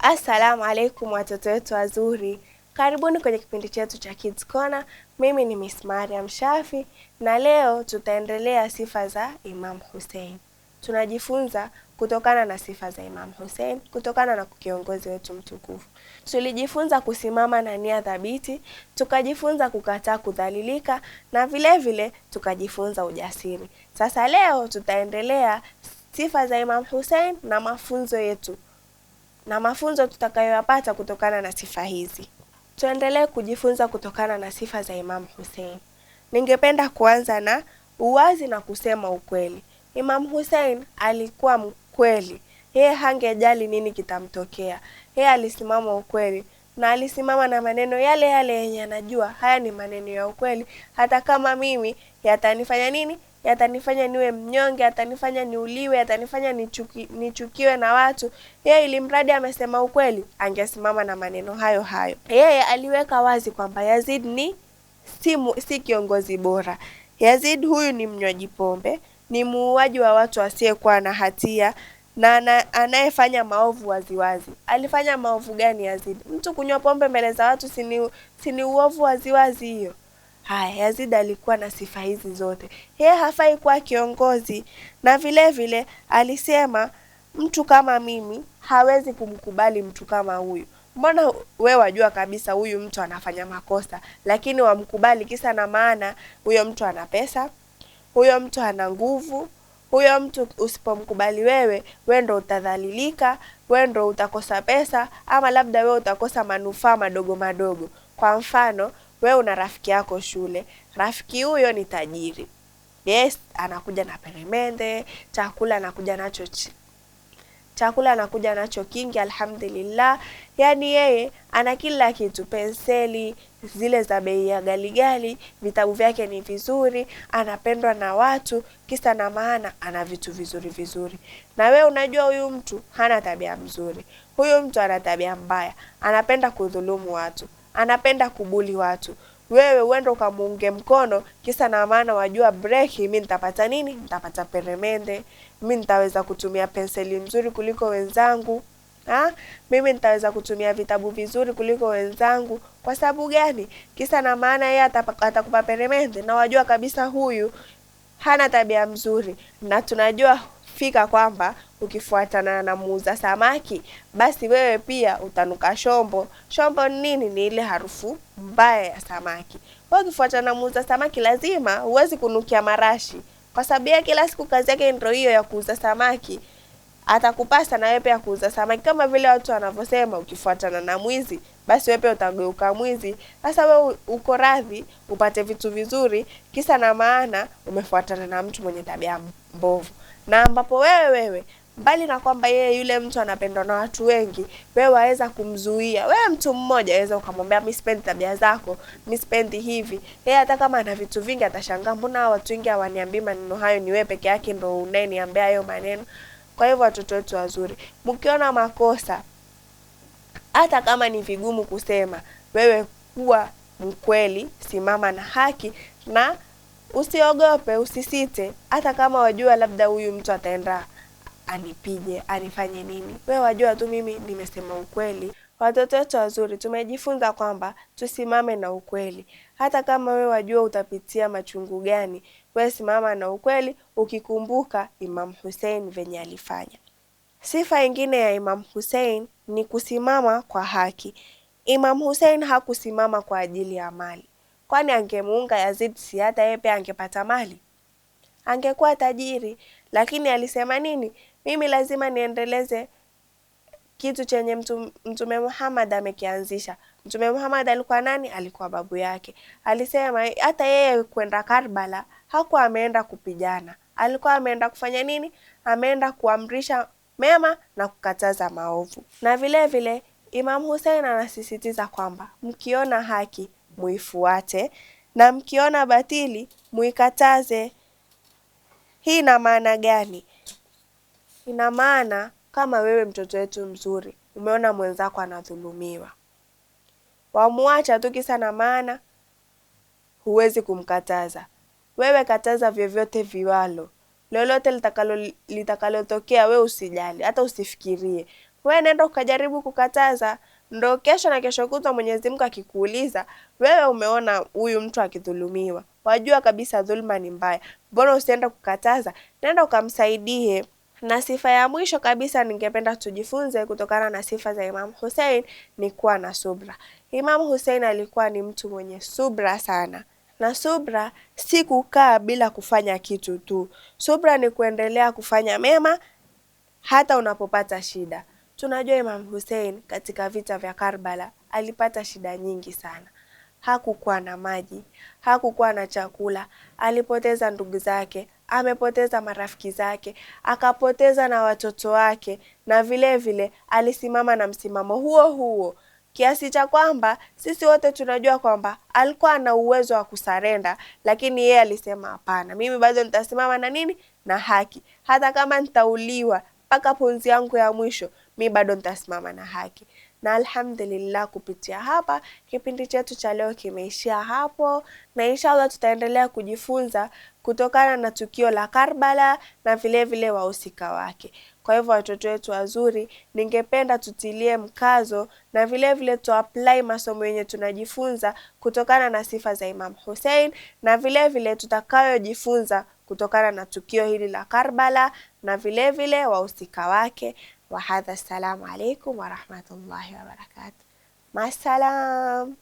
Assalamu alaikum watoto wetu wazuri. Karibuni kwenye kipindi chetu cha Kids Corner. Mimi ni Miss Mariam Shafi na leo tutaendelea sifa za Imam Hussein. Tunajifunza kutokana na sifa za Imam Hussein, kutokana na kiongozi wetu mtukufu. Tulijifunza kusimama na nia thabiti, tukajifunza kukataa kudhalilika na vile vile tukajifunza ujasiri. Sasa leo tutaendelea sifa za Imam Hussein na mafunzo yetu. Na mafunzo tutakayoyapata kutokana na sifa hizi. Tuendelee kujifunza kutokana na sifa za Imam Hussein. Ningependa kuanza na uwazi na kusema ukweli. Imam Hussein alikuwa mkweli. Yeye hangejali nini kitamtokea. Yeye alisimama ukweli na alisimama na maneno yale yale yenye anajua haya ni maneno ya ukweli, hata kama mimi yatanifanya nini? Yatanifanya niwe mnyonge, yatanifanya niuliwe, yatanifanya nichukiwe na watu. Yeye ili mradi amesema ukweli, angesimama na maneno hayo hayo. Yeye aliweka wazi kwamba Yazid ni si kiongozi bora. Yazid huyu ni mnywaji pombe, ni muuaji wa watu asiyekuwa na hatia na anayefanya maovu waziwazi. Alifanya maovu gani Yazid? Mtu kunywa pombe mbele za watu si uovu waziwazi hiyo? Haya, Yazid alikuwa na sifa hizi zote. Yeye hafai kuwa kiongozi, na vile vile alisema mtu kama mimi hawezi kumkubali mtu kama huyu. Mbona wewe wajua kabisa huyu mtu anafanya makosa, lakini wamkubali kisa na maana huyo mtu ana pesa, huyo mtu ana nguvu, huyo mtu usipomkubali wewe ndo utadhalilika, wewe ndo utakosa pesa, ama labda wewe utakosa manufaa madogo madogo. Kwa mfano, wewe una rafiki yako shule, rafiki huyo ni tajiri. Yes, anakuja na peremende, chakula anakuja nacho kingi, alhamdulillah. Yani yeye ana kila kitu, penseli zile za bei ya gali, vitabu vyake ni vizuri, anapendwa na watu, kisa na maana ana vitu vizuri. Na wewe unajua huyu mtu hana tabia mzuri. Huyu mtu ana tabia mbaya, anapenda kudhulumu watu, anapenda kubuli watu. Wewe uende ukamuunge mkono, kisa na maana wajua breki mimi nitapata nini? Nitapata peremende, mimi nitaweza kutumia penseli nzuri kuliko wenzangu. Mimi nitaweza kutumia vitabu vizuri kuliko wenzangu. Kwa sababu gani? Kisa na maana yeye atakupa peremende na wajua kabisa huyu hana tabia mzuri. Na tunajua fika kwamba ukifuatana na muuza samaki, basi wewe pia utanuka shombo. Shombo nini? Ni ile harufu mbaya ya samaki. Wewe ukifuatana na muuza samaki lazima huwezi kunukia marashi, kwa sababu yeye kila siku kazi yake ndio hiyo ya kuuza samaki. Atakupasa na wewe pia kuuza samaki, kama vile watu wanavyosema ukifuatana na mwizi basi wewe pia utageuka mwizi. Sasa wewe uko radhi upate vitu vizuri, kisa na maana umefuatana na mtu mwenye tabia mbovu. Na ambapo wewe mbali na kwamba yeye yule mtu anapendwa na watu wengi, wewe waweza kumzuia. Wewe mtu mmoja waweza ukamwambia mimi sipendi tabia zako, mimi sipendi hivi. Yeye hata kama ana vitu vingi atashangaa, mbona watu wengi hawaniambii maneno hayo, ni wewe peke yake ndio unayeniambia hayo maneno. Kwa hivyo watoto wetu wazuri, mkiona makosa, hata kama ni vigumu kusema, wewe kuwa mkweli, simama na haki na usiogope, usisite. Hata kama wajua labda huyu mtu ataenda anipige, anifanye nini, wewe wajua tu mimi nimesema ukweli. Watoto wetu wazuri, tumejifunza kwamba tusimame na ukweli. Hata kama wewe wajua utapitia machungu gani, wewe simama na ukweli ukikumbuka Imam Hussein venye alifanya. Sifa nyingine ya Imam Hussein ni kusimama kwa haki. Imam Hussein hakusimama kwa ajili ya mali. Kwani angemuunga Yazid, si hata yeye pia angepata mali? Angekuwa tajiri. Lakini alisema nini? Mimi lazima niendeleze kitu chenye Mtume Muhammad amekianzisha. Mtume Muhammad alikuwa nani? Alikuwa babu yake. Alisema hata yeye kwenda Karbala hakuwa ameenda kupigana. Alikuwa ameenda kufanya nini? Ameenda kuamrisha mema na kukataza maovu. Na vile vile Imam Hussein anasisitiza kwamba mkiona haki muifuate na mkiona batili muikataze. Hii ina maana gani? Ina maana kama wewe mtoto wetu mzuri umeona mwenzako anadhulumiwa, wamuacha tu kisa na maana huwezi kumkataza. Wewe kataza vyovyote viwalo. Lolote litakalotokea wewe usijali, hata usifikirie. wewe nenda ukajaribu kukataza, ndo kesho na kesho kutwa Mwenyezi Mungu akikuuliza, wewe umeona huyu mtu akidhulumiwa, wajua kabisa dhulma ni mbaya, mbona usienda kukataza? Nenda ukamsaidie. Na sifa ya mwisho kabisa ningependa tujifunze kutokana na sifa za Imam Hussein ni kuwa na subra. Imam Hussein alikuwa ni mtu mwenye subra sana. Na subra si kukaa bila kufanya kitu tu. Subra ni kuendelea kufanya mema hata unapopata shida. Tunajua Imam Hussein katika vita vya Karbala alipata shida nyingi sana. Hakukuwa na maji, hakukuwa na chakula, alipoteza ndugu zake, amepoteza marafiki zake, akapoteza na watoto wake, na vile vile alisimama na msimamo huo huo. Kiasi cha kwamba sisi wote tunajua kwamba alikuwa na uwezo wa kusarenda, lakini yeye alisema hapana, mimi bado nitasimama na nini? Na haki. Hata kama nitauliwa mpaka pumzi yangu ya mwisho, mimi bado nitasimama na haki. Na alhamdulillah, kupitia hapa kipindi chetu cha leo kimeishia hapo, na inshallah tutaendelea kujifunza kutokana na tukio la Karbala na vile vile wahusika wake. Kwa hivyo watoto wetu wazuri, ningependa tutilie mkazo na vile vile tu apply masomo yenye tunajifunza kutokana na sifa za Imam Hussein, na vile vile tutakayojifunza kutokana na tukio hili la Karbala na vile vile wahusika wake. Wa hadha, assalamu alaikum wa rahmatullahi wa barakatuh. Masalam.